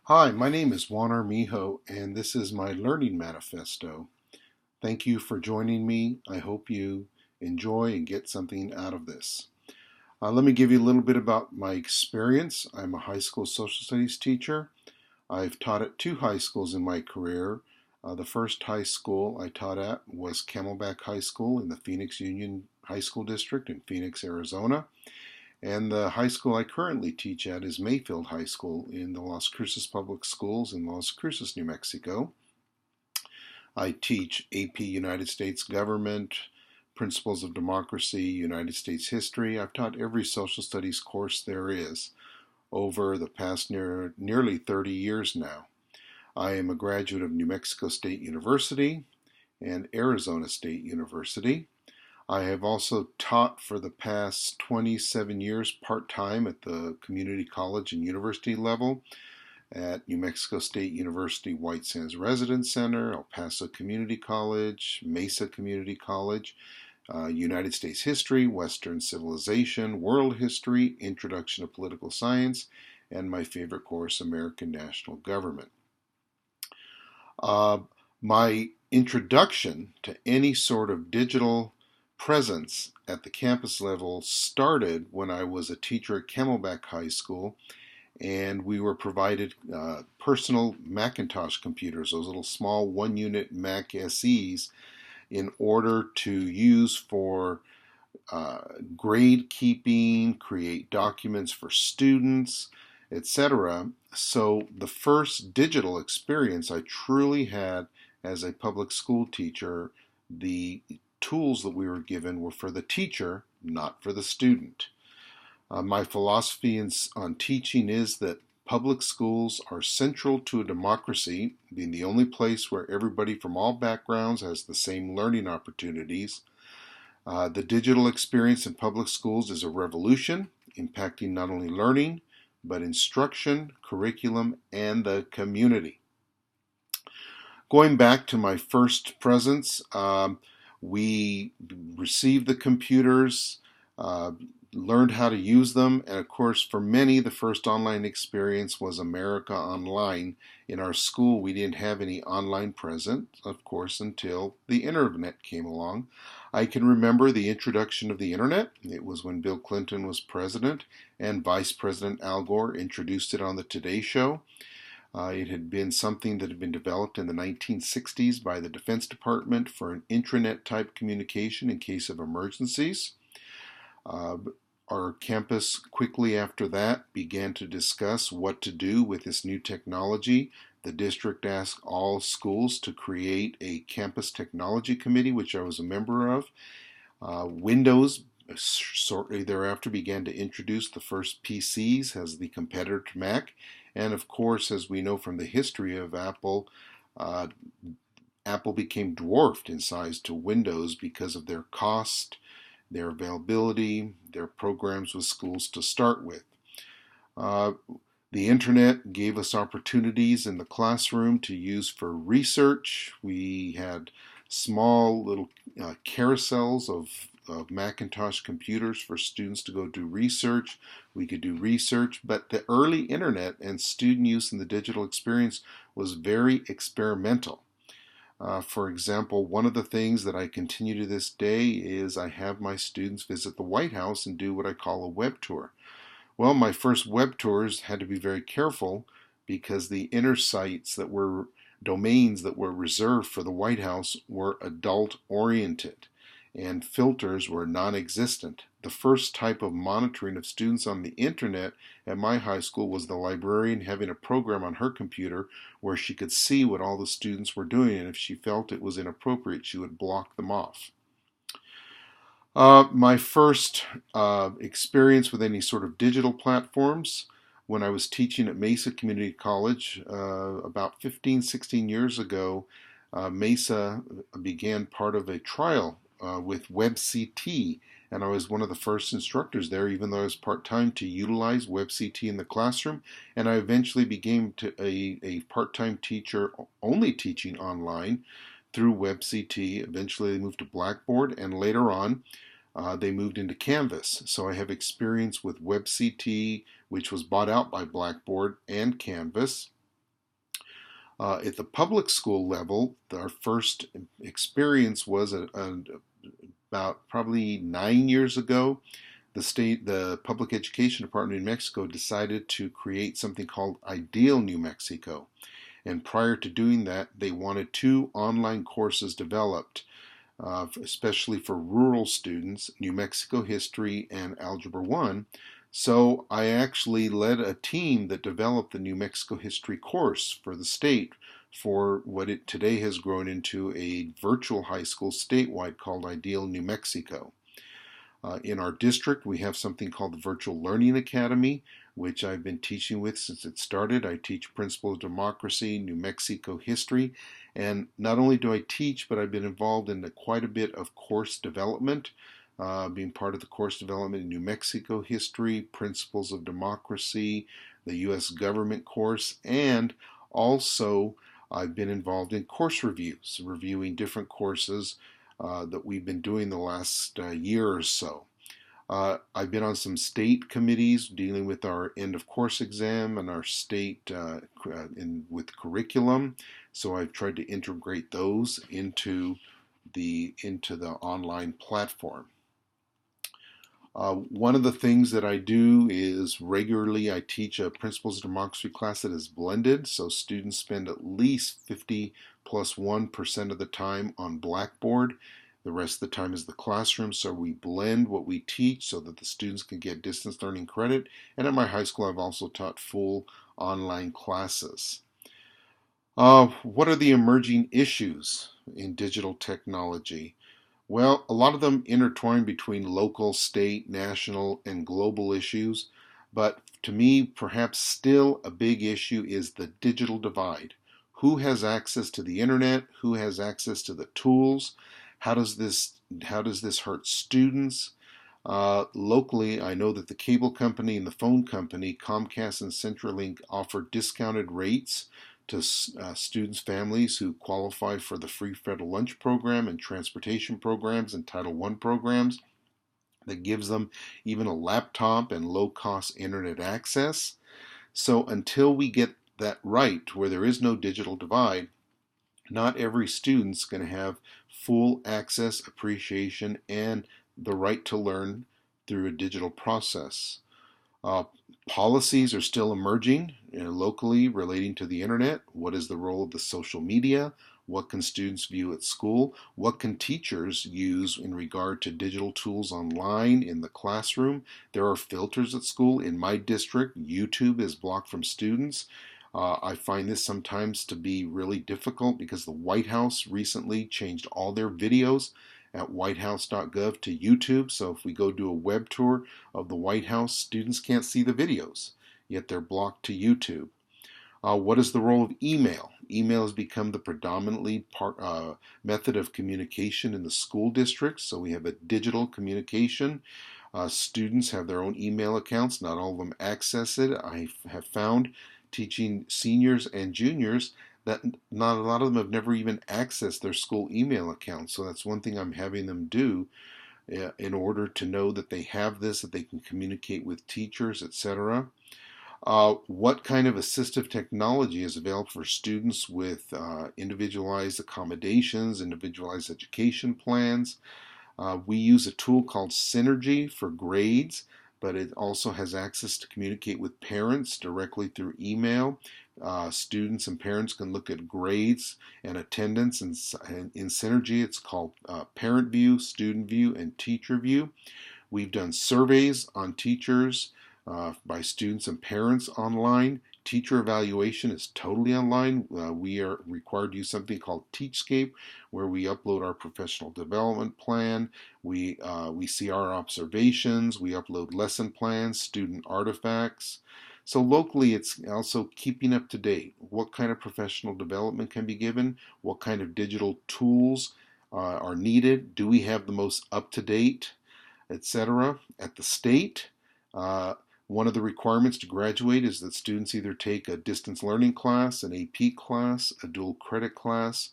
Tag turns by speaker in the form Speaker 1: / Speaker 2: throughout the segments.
Speaker 1: Hi, my name is Juan Armijo, and this is my Learning Manifesto. Thank you for joining me. I hope you enjoy and get something out of this. Let me give you a little bit about my experience. I'm a high school social studies teacher. I've taught at two high schools in my career. The first high school I taught at was Camelback High School in the Phoenix Union High School District in Phoenix, Arizona. And the high school I currently teach at is Mayfield High School in the Las Cruces Public Schools in Las Cruces, New Mexico. I teach AP United States Government, Principles of Democracy, United States History. I've taught every social studies course there is over the past nearly 30 years now. I am a graduate of New Mexico State University and Arizona State University. I have also taught for the past 27 years part-time at the community college and university level at New Mexico State University White Sands Residence Center, El Paso Community College, Mesa Community College, United States History, Western Civilization, World History, Introduction to Political Science, and my favorite course, American National Government. My introduction to any sort of digital presence at the campus level started when I was a teacher at Camelback High School, and we were provided personal Macintosh computers, those little small one-unit Mac SEs, in order to use for grade keeping, create documents for students, etc. So the first digital experience I truly had as a public school teacher, the tools that we were given were for the teacher, not for the student. My philosophy on teaching is that public schools are central to a democracy, being the only place where everybody from all backgrounds has the same learning opportunities. The digital experience in public schools is a revolution, impacting not only learning, but instruction, curriculum, and the community. Going back to my first presence, we received the computers, learned how to use them, and of course, for many, the first online experience was America Online. In our school, we didn't have any online presence, of course, until the internet came along. I can remember the introduction of the internet. It was when Bill Clinton was president, and Vice President Al Gore introduced it on the Today Show. It had been something that had been developed in the 1960s by the Defense Department for an intranet-type communication in case of emergencies. Our campus quickly after that began to discuss what to do with this new technology. The district asked all schools to create a campus technology committee, which I was a member of. Windows shortly thereafter began to introduce the first PCs as the competitor to Mac. And of course, as we know from the history of Apple, Apple became dwarfed in size to Windows because of their cost, their availability, their programs with schools to start with. The internet gave us opportunities in the classroom to use for research. We had small little carousels of Macintosh computers for students to go do research. We could do research, but the early internet and student use in the digital experience was very experimental. For example, one of the things that I continue to this day is I have my students visit the White House and do what I call a web tour. Well, my first web tours had to be very careful because the inner sites that were domains that were reserved for the White House were adult oriented and filters were non-existent. The first type of monitoring of students on the internet at my high school was the librarian having a program on her computer where she could see what all the students were doing, and if she felt it was inappropriate, she would block them off. My first experience with any sort of digital platforms when I was teaching at Mesa Community College about 15, 16 years ago, Mesa began part of a trial with WebCT, and I was one of the first instructors there, even though I was part-time, to utilize WebCT in the classroom, and I eventually became a part-time teacher only teaching online through WebCT. Eventually they moved to Blackboard, and later on they moved into Canvas. So I have experience with WebCT, which was bought out by Blackboard, and Canvas. At the public school level, our first experience was about probably 9 years ago. The Public Education Department in New Mexico decided to create something called Ideal New Mexico. And prior to doing that, they wanted two online courses developed, especially for rural students, New Mexico History and Algebra 1. So I actually led a team that developed the New Mexico History course for the state for what it today has grown into a virtual high school statewide called Ideal New Mexico. In our district, we have something called the Virtual Learning Academy, which I've been teaching with since it started. I teach Principles of Democracy, New Mexico History, and not only do I teach, but I've been involved in quite a bit of course development, being part of the course development in New Mexico History, Principles of Democracy, the U.S. government course, and also I've been involved in course reviews, reviewing different courses that we've been doing the last year or so. I've been on some state committees dealing with our end of course exam and our state with curriculum. So I've tried to integrate those into the online platform. One of the things that I do is regularly I teach a Principles of Democracy class that is blended, so students spend at least 50 plus 1% of the time on Blackboard. The rest of the time is the classroom, so we blend what we teach so that the students can get distance learning credit. And at my high school, I've also taught full online classes. What are the emerging issues in digital technology? Well, a lot of them intertwine between local, state, national, and global issues, but to me, perhaps still a big issue is the digital divide. Who has access to the internet? Who has access to the tools? How does this hurt students? Locally, I know that the cable company and the phone company, Comcast and CenturyLink, offer discounted rates to students' families who qualify for the free federal lunch program and transportation programs and Title I programs that gives them even a laptop and low-cost internet access. So until we get that right, where there is no digital divide, not every student's going to have full access, appreciation, and the right to learn through a digital process. Uh, Policies are still emerging locally relating to the internet. What is the role of the social media? What can students view at school? What can teachers use in regard to digital tools online in the classroom? There are filters at school. In my district, YouTube is blocked from students. I find this sometimes to be really difficult because the White House recently changed all their videos at whitehouse.gov to YouTube. So if we go do a web tour of the White House, students can't see the videos, yet they're blocked to YouTube. What is the role of email? Email has become the predominantly method of communication in the school districts. So we have a digital communication. Students have their own email accounts. Not all of them access it. I have found teaching seniors and juniors that not a lot of them have never even accessed their school email accounts. So that's one thing I'm having them do in order to know that they have this, that they can communicate with teachers, etc. What kind of assistive technology is available for students with individualized accommodations, individualized education plans? We use a tool called Synergy for grades, but it also has access to communicate with parents directly through email. Students and parents can look at grades and attendance, and in Synergy it's called Parent View, Student View, and Teacher View. We've done surveys on teachers by students and parents online. Teacher evaluation is totally online. We are required to use something called Teachscape, where we upload our professional development plan. We see our observations. We upload lesson plans, student artifacts. So locally, it's also keeping up to date. What kind of professional development can be given? What kind of digital tools are needed? Do we have the most up-to-date, etc.? At the state, one of the requirements to graduate is that students either take a distance learning class, an AP class, a dual credit class,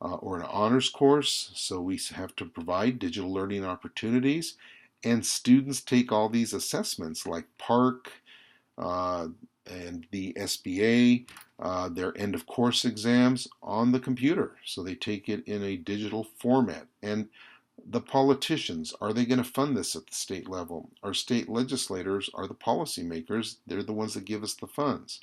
Speaker 1: or an honors course. So we have to provide digital learning opportunities. And students take all these assessments like PARCC, and the SBA, their end of course exams on the computer. So they take it in a digital format. And the politicians, are they going to fund this at the state level? Our state legislators are the policymakers. They're the ones that give us the funds.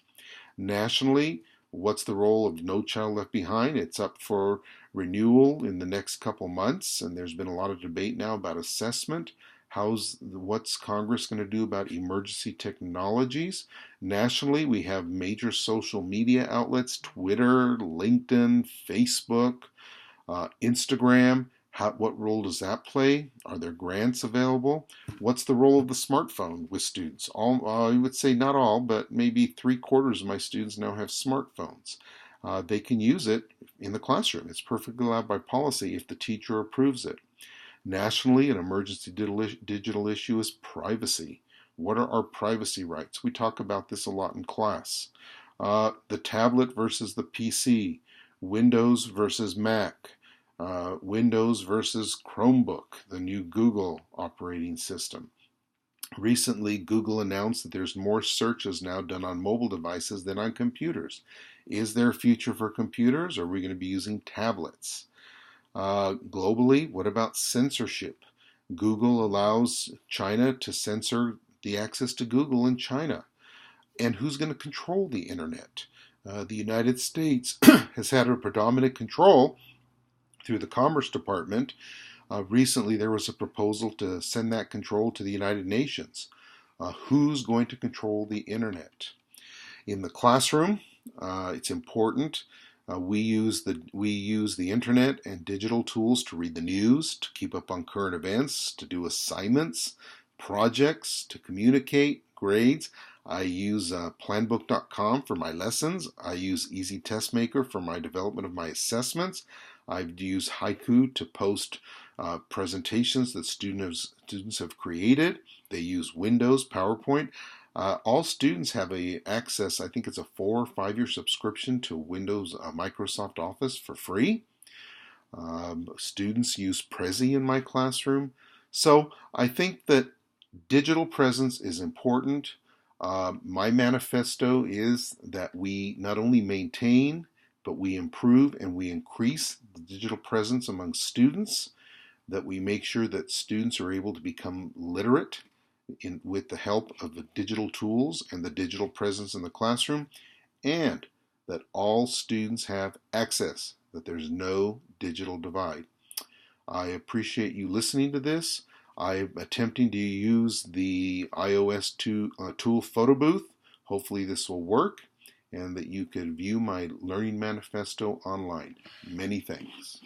Speaker 1: Nationally, what's the role of No Child Left Behind? It's up for renewal in the next couple months, and there's been a lot of debate now about assessment. What's Congress going to do about emergency technologies? Nationally, we have major social media outlets: Twitter, LinkedIn, Facebook, Instagram. What role does that play? Are there grants available? What's the role of the smartphone with students? I would say not all, but maybe 3/4 of my students now have smartphones. They can use it in the classroom. It's perfectly allowed by policy if the teacher approves it. Nationally, an emergency digital issue is privacy. What are our privacy rights? We talk about this a lot in class. The tablet versus the PC, Windows versus Mac, Windows versus Chromebook, the new Google operating system. Recently, Google announced that there's more searches now done on mobile devices than on computers. Is there a future for computers, or are we going to be using tablets? Globally, what about censorship? Google allows China to censor the access to Google in China. And who's going to control the internet? The United States has had a predominant control through the Commerce Department. Recently, there was a proposal to send that control to the United Nations. Who's going to control the internet? In the classroom, it's important. We use the internet and digital tools to read the news, to keep up on current events, to do assignments, projects, to communicate, grades. I use planbook.com for my lessons. I use Easy Test Maker for my development of my assessments. I've used Haiku to post presentations that students have created. They use Windows, PowerPoint. All students have access, I think it's a 4 or 5 year subscription to Windows Microsoft Office for free. Students use Prezi in my classroom. So I think that digital presence is important. My manifesto is that we not only maintain, but we improve and we increase the digital presence among students, that we make sure that students are able to become literate with the help of the digital tools and the digital presence in the classroom, and that all students have access, that there's no digital divide. I appreciate you listening to this. I'm attempting to use the iOS tool Photo Booth. Hopefully this will work and that you can view my learning manifesto online. Many thanks.